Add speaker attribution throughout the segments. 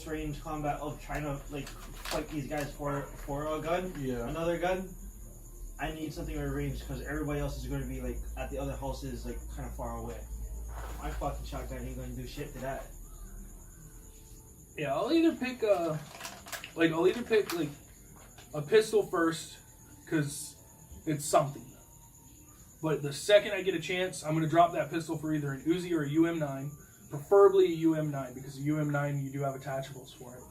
Speaker 1: close range combat of trying to like fight these guys for a gun, another gun, I need something with range because everybody else is going to be like at the other houses like kind of far away. My fucking shotgun ain't going to do shit to that.
Speaker 2: Yeah, I'll either pick a pistol first because it's something. But the second I get a chance, I'm going to drop that pistol for either an Uzi or a UM9. Preferably a UM9 because a UM9 you do have attachables for it.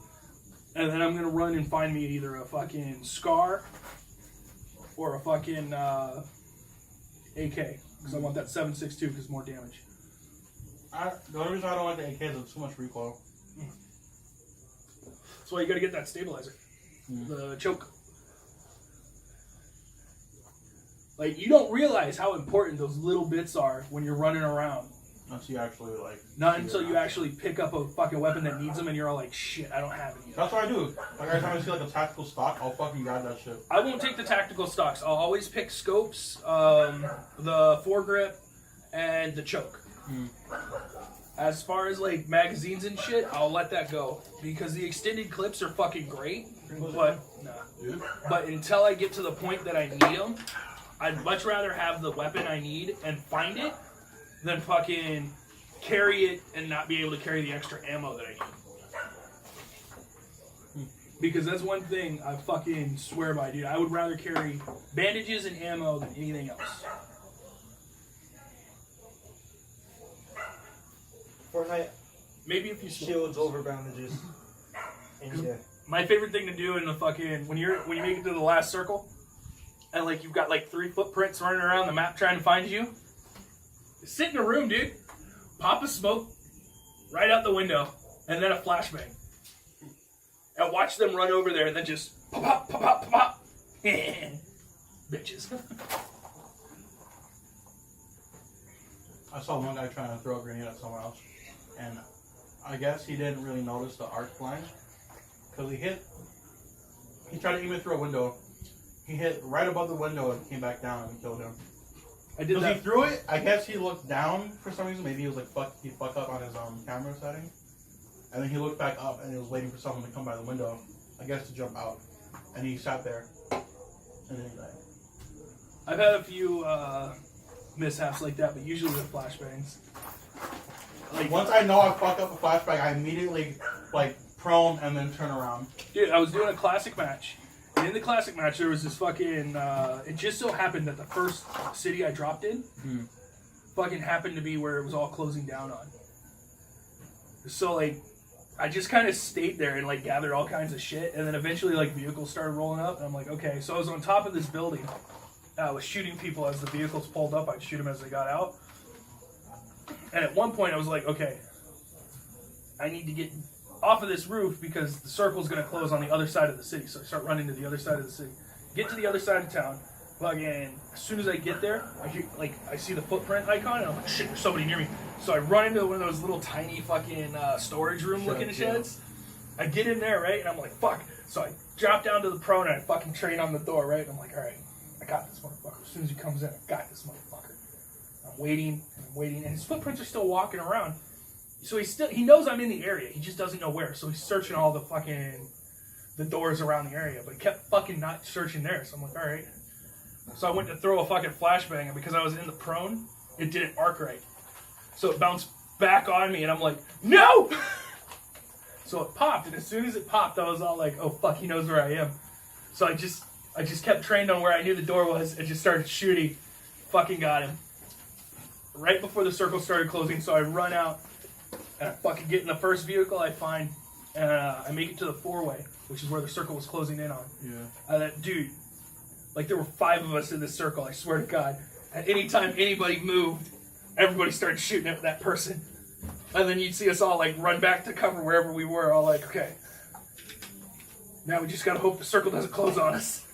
Speaker 2: And then I'm going to run and find me either a fucking SCAR or a fucking AK because I want that 7.62 because more damage.
Speaker 3: The only reason I don't like the AK is it's too much recoil.
Speaker 2: That's why you got to get that stabilizer. The choke. Like, you don't realize how important those little bits are when you're running around.
Speaker 3: Until you actually, like...
Speaker 2: Not until you actually pick up a fucking weapon that needs them and you're all like, shit, I don't have it yet.
Speaker 3: That's what I do. Like, every time I see, like, a tactical stock, I'll fucking grab that shit.
Speaker 2: I won't take the tactical stocks. I'll always pick scopes, the foregrip, and the choke. As far as, like, magazines and shit, I'll let that go. Because the extended clips are fucking great, but, but until I get to the point that I need them, I'd much rather have the weapon I need and find it than fucking carry it and not be able to carry the extra ammo that I need. Because that's one thing I fucking swear by, dude. I would rather carry bandages and ammo than anything else.
Speaker 1: Fortnite.
Speaker 2: Maybe if you
Speaker 1: shields over bandages. And yeah.
Speaker 2: My favorite thing to do in the fucking when you make it to the last circle and like you've got like 3 footprints running around the map trying to find you. Sit in a room, dude. Pop a smoke right out the window, and then a flashbang. And watch them run over there, and then just pop, pop, pop, pop, pop. Bitches.
Speaker 3: I saw one guy trying to throw a grenade at someone else, and I guess he didn't really notice the arc blind, because he tried to aim it through a window. He hit right above the window and came back down and killed him.
Speaker 2: I did that.
Speaker 3: He threw it. I guess he looked down for some reason. Maybe he was like he fucked up on his camera setting, and then he looked back up and he was waiting for someone to come by the window, I guess to jump out, and he sat there, and then he died.
Speaker 2: I've had a few mishaps like that, but usually with flashbangs.
Speaker 3: Like once I know I fucked up a flashbang, I immediately like prone and then turn around.
Speaker 2: Dude, I was doing a classic match. And in the classic match, there was this fucking... it just so happened that the first city I dropped in fucking happened to be where it was all closing down on. So, like, I just kind of stayed there and, like, gathered all kinds of shit. And then eventually, like, vehicles started rolling up. And I'm like, okay. So I was on top of this building. I was shooting people as the vehicles pulled up. I'd shoot them as they got out. And at one point, I was like, okay, I need to get off of this roof because the circle's going to close on the other side of the city. So I start running to the other side of the city. Get to the other side of town. Fucking, as soon as I get there, I see the footprint icon, and I'm like, shit, there's somebody near me. So I run into one of those little tiny fucking storage room looking sheds. I get in there, right, and I'm like, fuck. So I drop down to the prone, and I fucking train on the door, right? And I'm like, all right, I got this motherfucker. As soon as he comes in, I got this motherfucker. I'm waiting, and his footprints are still walking around. So he knows I'm in the area. He just doesn't know where. So he's searching all the doors around the area, but he kept fucking not searching there. So I'm like, all right. So I went to throw a fucking flashbang, and because I was in the prone, it didn't arc right. So it bounced back on me, and I'm like, no! So it popped, and as soon as it popped, I was all like, oh fuck, he knows where I am. So I just kept trained on where I knew the door was, and just started shooting. Fucking got him. Right before the circle started closing, so I run out, and I fucking get in the first vehicle I find, and I make it to the 4-way, which is where the circle was closing in on. Yeah. Dude, like there were 5 of us in this circle, I swear to God. At any time anybody moved, everybody started shooting at that person. And then you'd see us all like run back to cover wherever we were, all like, okay. Now we just gotta hope the circle doesn't close on us.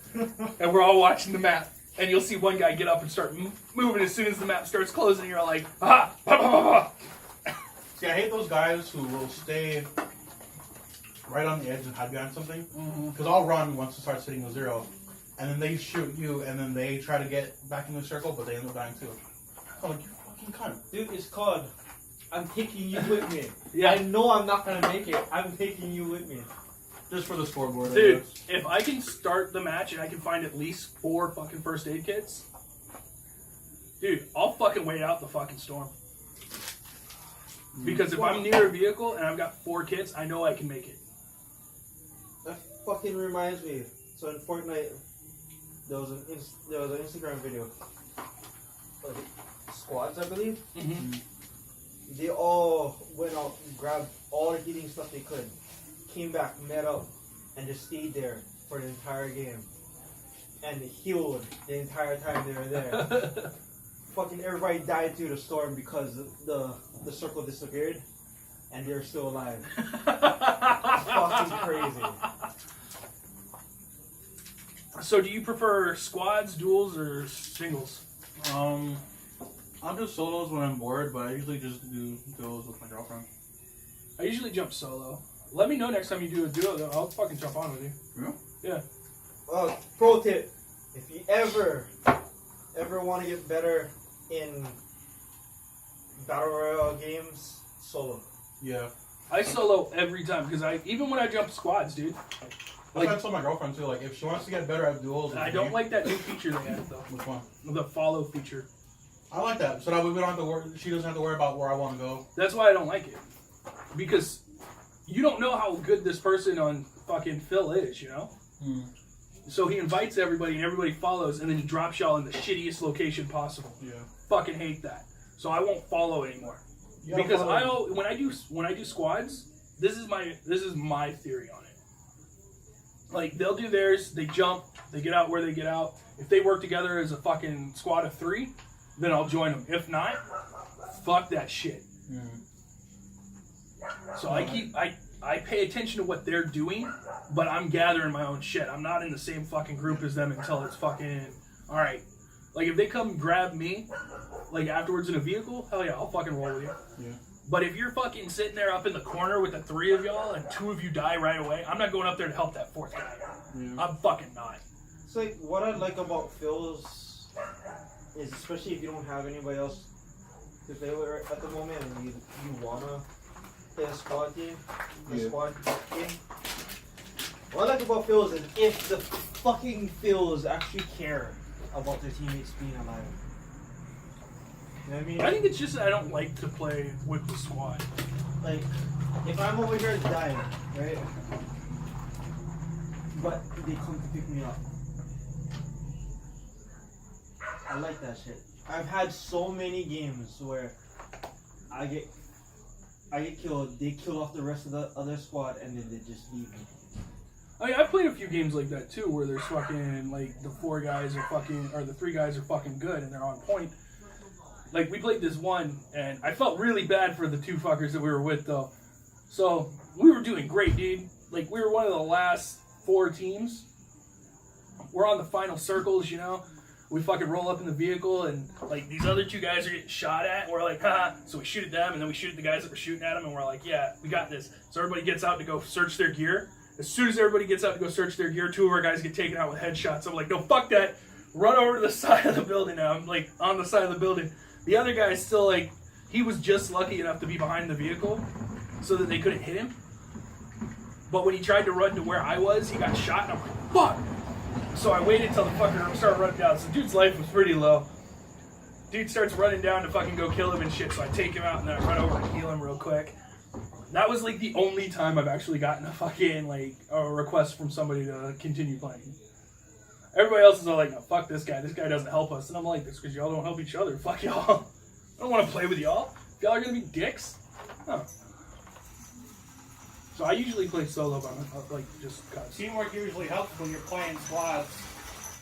Speaker 2: And we're all watching the map. And you'll see one guy get up and start moving as soon as the map starts closing, and you're all like, aha! Pa, pa, pa, pa.
Speaker 3: See, I hate those guys who will stay right on the edge and hide behind something. Because I'll run once it starts hitting a 0. And then they shoot you, and then they try to get back in the circle, but they end up dying too. I'm like, you fucking cunt.
Speaker 1: Dude, it's called I'm taking you with me.
Speaker 2: Yeah.
Speaker 1: I know I'm not gonna make it. I'm taking you with me.
Speaker 3: Just for the scoreboard.
Speaker 2: Dude, if I can start the match and I can find at least 4 fucking first aid kits, dude, I'll fucking wait out the fucking storm. Because if I'm near a vehicle and I've got 4 kits, I know I can make it.
Speaker 1: That fucking reminds me. So in Fortnite, there was an Instagram video. Squads, I believe.
Speaker 2: Mm-hmm.
Speaker 1: They all went out, grabbed all the heating stuff they could, came back, met up, and just stayed there for the entire game. And healed the entire time they were there. Fucking everybody died through the storm because the circle disappeared, and they're still alive. Fucking crazy.
Speaker 2: So do you prefer squads, duels, or singles?
Speaker 3: I'll do solos when I'm bored, but I usually just do duos with my girlfriend.
Speaker 2: I usually jump solo. Let me know next time you do a duo, though. I'll fucking jump on with you.
Speaker 3: Yeah?
Speaker 2: Yeah.
Speaker 1: Pro tip: if you ever want to get better in battle royale games, solo.
Speaker 3: Yeah.
Speaker 2: I solo every time because even when I jump squads, dude.
Speaker 3: Like, I told my girlfriend too. Like, if she wants to get better at duels,
Speaker 2: I don't like that new feature they have though.
Speaker 3: Which one?
Speaker 2: The follow feature.
Speaker 3: I like that, so that we don't have to worry. She doesn't have to worry about where I want to go.
Speaker 2: That's why I don't like it, because you don't know how good this person on fucking Phil is, you know. So he invites everybody, and everybody follows, and then he drops y'all in the shittiest location possible.
Speaker 3: Yeah.
Speaker 2: Fucking hate that. So I won't follow anymore. Because when I do squads, this is my theory on it. Like, they'll do theirs, they jump, they get out where they get out. If they work together as a fucking squad of 3, then I'll join them. If not, fuck that shit. So I pay attention to what they're doing, but I'm gathering my own shit. I'm not in the same fucking group as them until it's fucking alright. Like, if they come grab me, like, afterwards in a vehicle, hell yeah, I'll fucking roll with you.
Speaker 3: Yeah.
Speaker 2: But if you're fucking sitting there up in the corner with the 3 of y'all and 2 of you die right away, I'm not going up there to help that 4th guy.
Speaker 3: Yeah.
Speaker 2: I'm fucking not.
Speaker 1: It's like, what I like about Phil's is, especially if you don't have anybody else to play with at the moment and you wanna play a squad game, squad game. What I like about Phil's is if the fucking Phil's actually care about their teammates being alive. You know what I mean?
Speaker 2: I think it's just that I don't like to play with the squad.
Speaker 1: Like, if I'm over here dying, right? But they come to pick me up. I like that shit. I've had so many games where I get killed, they kill off the rest of the other squad, and then they just leave me.
Speaker 2: I mean, I've played a few games like that too, where there's fucking, like, the 4 guys are fucking, or the 3 guys are fucking good and they're on point. Like, we played this one, and I felt really bad for the 2 fuckers that we were with, though. So, we were doing great, dude. Like, we were one of the last 4 teams. We're on the final circles, you know. We fucking roll up in the vehicle, and, like, these other 2 guys are getting shot at, and we're like, haha. So we shoot at them, and then we shoot at the guys that were shooting at them, and we're like, yeah, we got this. So everybody gets out to go search their gear. As soon as everybody gets out to go search their gear, 2 of our guys get taken out with headshots. I'm like, no, fuck that. Run over to the side of the building now. I'm, like, on the side of the building. The other guy's still, like, he was just lucky enough to be behind the vehicle so that they couldn't hit him. But when he tried to run to where I was, he got shot, and I'm like, fuck! So I waited till the fucker started running down. So dude's life was pretty low. Dude starts running down to fucking go kill him and shit, so I take him out and then I run over and heal him real quick. That was, like, the only time I've actually gotten a fucking, like, a request from somebody to continue playing. Everybody else is all like, no, fuck this guy. This guy doesn't help us. And I'm like, that's because y'all don't help each other. Fuck y'all. I don't want to play with y'all. If y'all are going to be dicks. No. So I usually play solo, but I'm like, just guys.
Speaker 4: Teamwork usually helps when you're playing squads.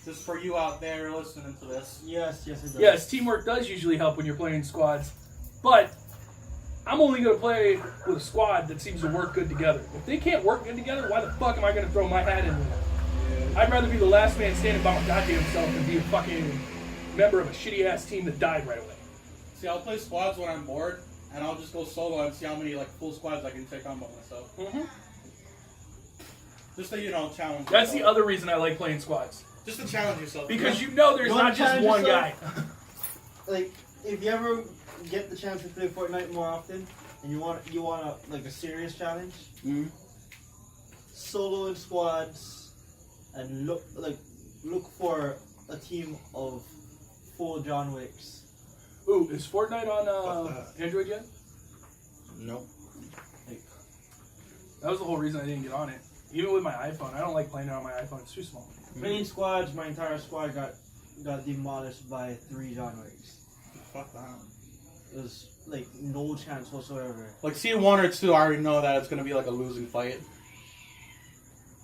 Speaker 4: Just for you out there listening to this.
Speaker 1: Yes, it does.
Speaker 2: Yes, teamwork does usually help when you're playing squads. But I'm only going to play with a squad that seems to work good together. If they can't work good together, why the fuck am I going to throw my hat in there? I'd rather be the last man standing by my goddamn self than be a fucking member of a shitty-ass team that died right away.
Speaker 4: See, I'll play squads when I'm bored, and I'll just go solo and see how many, like, full squads I can take on by myself.
Speaker 2: Mm-hmm.
Speaker 4: Just so you know, challenge
Speaker 2: That's
Speaker 4: yourself.
Speaker 2: the other reason I like playing squads.
Speaker 4: Just to challenge yourself.
Speaker 2: Because you know there's
Speaker 1: You wanna
Speaker 2: not just
Speaker 1: challenge
Speaker 2: one
Speaker 1: yourself?
Speaker 2: guy.
Speaker 1: Like, if you ever get the chance to play Fortnite more often, and you want a serious challenge, solo and squads, and look for a team of full John Wicks.
Speaker 2: Ooh, is Fortnite on Android yet?
Speaker 3: Nope.
Speaker 2: That was the whole reason I didn't get on it. Even with my iPhone, I don't like playing it on my iPhone. It's too small.
Speaker 1: Main squads, my entire squad got demolished by 3 John Wicks.
Speaker 4: Fuck that.
Speaker 1: It was like no chance whatsoever.
Speaker 4: Like seeing 1 or 2, I already know that it's gonna be like a losing fight.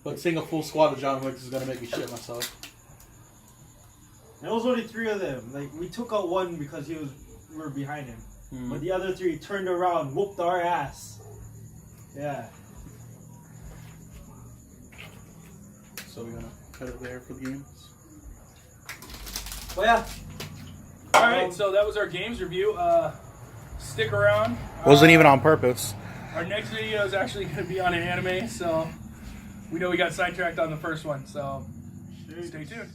Speaker 4: But seeing a full squad of John Wicks is gonna make me shit myself.
Speaker 1: And it was only 3 of them. Like we took out 1 because we were behind him, but the other 3 turned around, whooped our ass. Yeah.
Speaker 3: So we're gonna cut it there for the games.
Speaker 1: But yeah.
Speaker 2: Alright, so that was our games review. Stick around.
Speaker 3: Wasn't even on purpose.
Speaker 2: Our next video is actually going to be on an anime, so we know we got sidetracked on the first one, so stay tuned.